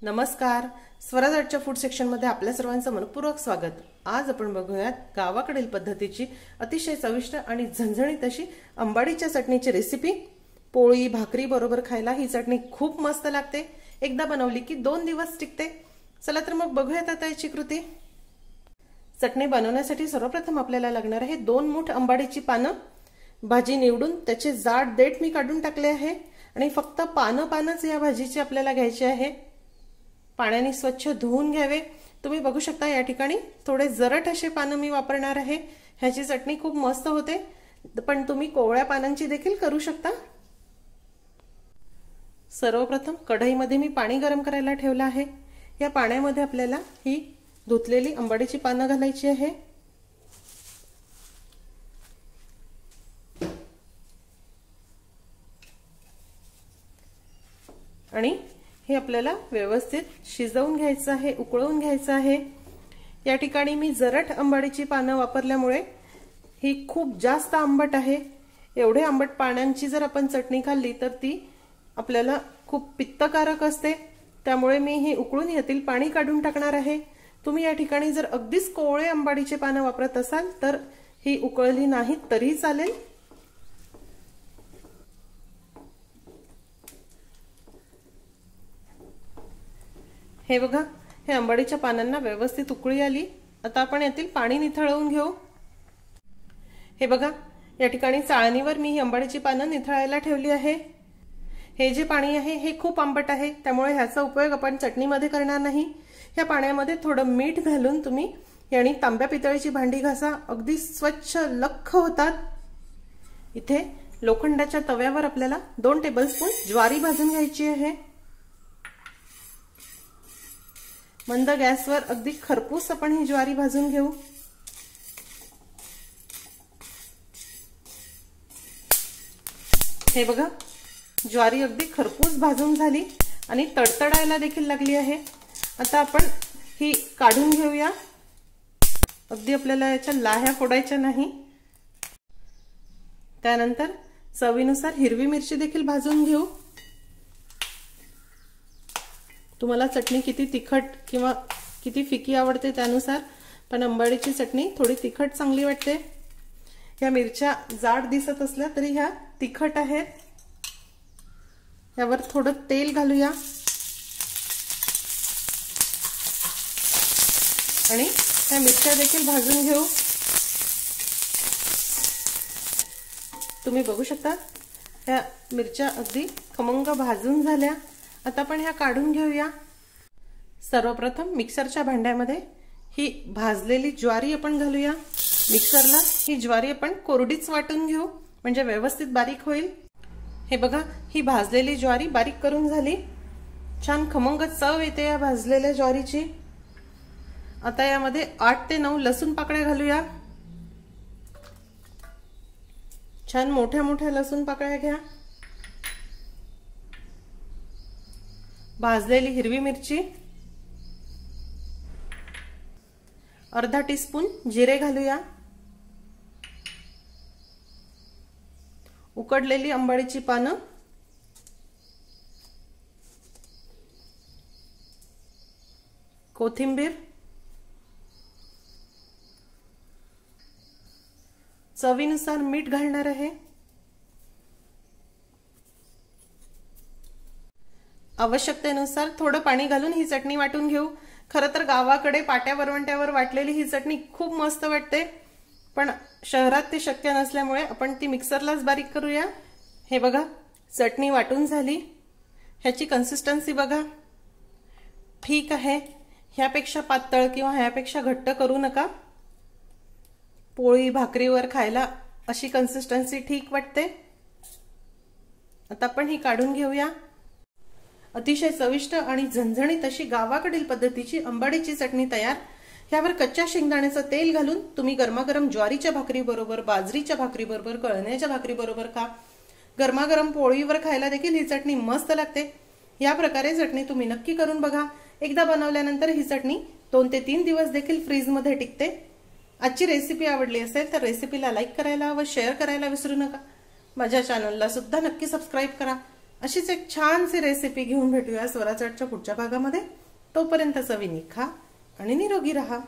नमस्कार. स्वराज आर्टच्या फूड सेक्शनमध्ये आपल्या सर्वांचं मनपूर्वक स्वागत. आज आपण बघूयात गावाकडील पद्धतीची अतिशय चविष्ट आणि झणझणीत अशी अंबाडीच्या चटणीची रेसिपी. पोळी भाकरी बरोबर खायला ही चटणी खूप मस्त लागते. एकदा बनवली की 2 दिवस टिकते. चला तर मग बघूयात आता याची कृती. चटणी बनवण्यासाठी सर्वप्रथम आपल्याला लागणार आहे 2 मूठ अंबाडीची पानं. भाजी निवडून त्याचे जाड देठ मी काढून टाकले आहे आणि फक्त पानच या भाजीची आपल्याला घ्यायची आहे. पाण्याने स्वच्छ धुवून घ्यावे. तुम्ही बघू शकता या ठिकाणी थोडे जरट असे पानं मी वापरणार आहे. ह्याची चटणी खूप मस्त होते, पण तुम्ही कोवळ्या पानांची देखील करू शकता. सर्वप्रथम कढईमध्ये मी पाणी गरम करायला ठेवलं आहे. या पाण्यामध्ये आपल्याला ही धुतलेली अंबाडीची पानं घालायची आहे. आणि हे आपल्याला व्यवस्थित शिजवून घ्यायचं आहे, उकळवून घ्यायचं आहे. या ठिकाणी मी जरट अंबाडीची पानं वापरल्यामुळे ही खूप जास्त आंबट आहे. एवढे आंबट पाण्याची जर आपण चटणी खाल्ली तर ती आपल्याला खूप पित्तकारक असते. त्यामुळे मी ही उकळून यातील पाणी काढून टाकणार आहे. तुम्ही या ठिकाणी जर अगदीच कोवळे अंबाडीचे पानं वापरत असाल तर ही उकळली नाही तरी चालेल. हे बघा, हे अंबाडीच्या पानांना व्यवस्थित उकळी आली. आता आपण यातील पाणी निथळवून घेऊ. हे बघा, या ठिकाणी चाळणीवर मी ही अंबाडीची पानं निथळायला ठेवली आहे. हे जे पाणी आहे हे खूप आंबट आहे, त्यामुळे ह्याचा उपयोग आपण चटणीमध्ये करणार नाही. या पाण्यामध्ये थोडं मीठ घालून तुम्ही याने तांब्या पितळीची भांडी घासा, अगदी स्वच्छ लख्ख होतात. इथे लोखंडाच्या तव्यावर आपल्याला 2 टेबलस्पून ज्वारी भाजून घ्यायची आहे. मंद गॅसवर अगदी खरपूस आपण ही ज्वारी भाजून घेऊ. हे बघा, ज्वारी अगदी खरपूस भाजून झाली आणि तडतडायला देखील लागली आहे. आता आपण ही काढून घेऊया. अगदी आपल्याला याच्या लाह्या फोडायच्या नाही. त्यानंतर चवीनुसार हिरवी मिरची देखील भाजून घेऊ. तुम्हाला चटणी किती तिखट किंवा किती फिकी आवडते त्यानुसार, पण अंबाडीची चटणी थोडी तिखट चांगली वाटते. या मिरच्या जाड दिसत असल्या तरी ह्या तिखट आहेत. यावर थोडं तेल घालूया आणि ह्या मिरच्या देखील भाजून घेऊ. तुम्ही बघू शकता ह्या मिरच्या अगदी खमंग भाजून झाल्या. आता आपण ह्या काढून घेऊया. सर्वप्रथम मिक्सरच्या भांड्यामध्ये ही भाजलेली ज्वारी आपण घालूया. मिक्सरला ही ज्वारी आपण कोरडीच वाटून घेऊ, म्हणजे व्यवस्थित बारीक होईल. हे बघा, ही भाजलेली ज्वारी बारीक करून झाली. छान खमंग चव येते या भाजलेल्या ज्वारीची. आता यामध्ये 8 ते 9 लसूण पाकळ्या घालूया. छान मोठ्या मोठ्या लसूण पाकळ्या घ्या. भाजलेली हिरवी मिरची, अर्धा टीस्पून जिरे घालूया. उकडलेली अंबाडीची पानं, कोथिंबीर, चवीनुसार मीठ घालणार आहे. आवश्यकतेनुसार थोडं पाणी घालून ही चटणी वाटून घेऊ. खरं तर गावाकडे पाट्या वरवंट्यावर वाटलेली ही चटणी खूप मस्त वाटते, पण शहरात ते शक्य नसल्यामुळे आपण ती मिक्सरलाच बारीक करूया. हे बघा, चटणी वाटून झाली. ह्याची कन्सिस्टन्सी बघा, ठीक आहे. ह्यापेक्षा पातळ किंवा ह्यापेक्षा घट्ट करू नका. पोळी भाकरीवर खायला अशी कन्सिस्टन्सी ठीक वाटते. आता आपण ही काढून घेऊया. अतिशय चविष्ट आणि झणझणीत अशी गावाकडील पद्धतीची अंबाडीची चटणी तयार. ह्यावर कच्च्या शेंगदाण्याचं तेल घालून तुम्ही गरमागरम ज्वारीच्या भाकरी बरोबर, बाजरीच्या भाकरी बरोबर, कळण्याच्या भाकरी बरोबर खा. गरमागरम पोळीवर खायला देखील ही चटणी मस्त लागते. या प्रकारे चटणी तुम्ही नक्की करून बघा. एकदा बनवल्यानंतर ही चटणी 2 ते 3 दिवस देखील फ्रीजमध्ये टिकते. आजची रेसिपी आवडली असेल तर रेसिपीला लाईक करायला व शेअर करायला विसरू नका. माझ्या चॅनलला सुद्धा नक्की सबस्क्राईब करा. अशीच एक छानशी रेसिपी घेऊन भेटूया स्वराचाटच्या पुढच्या भागामध्ये. तोपर्यंत चवीने खा आणि निरोगी राहा.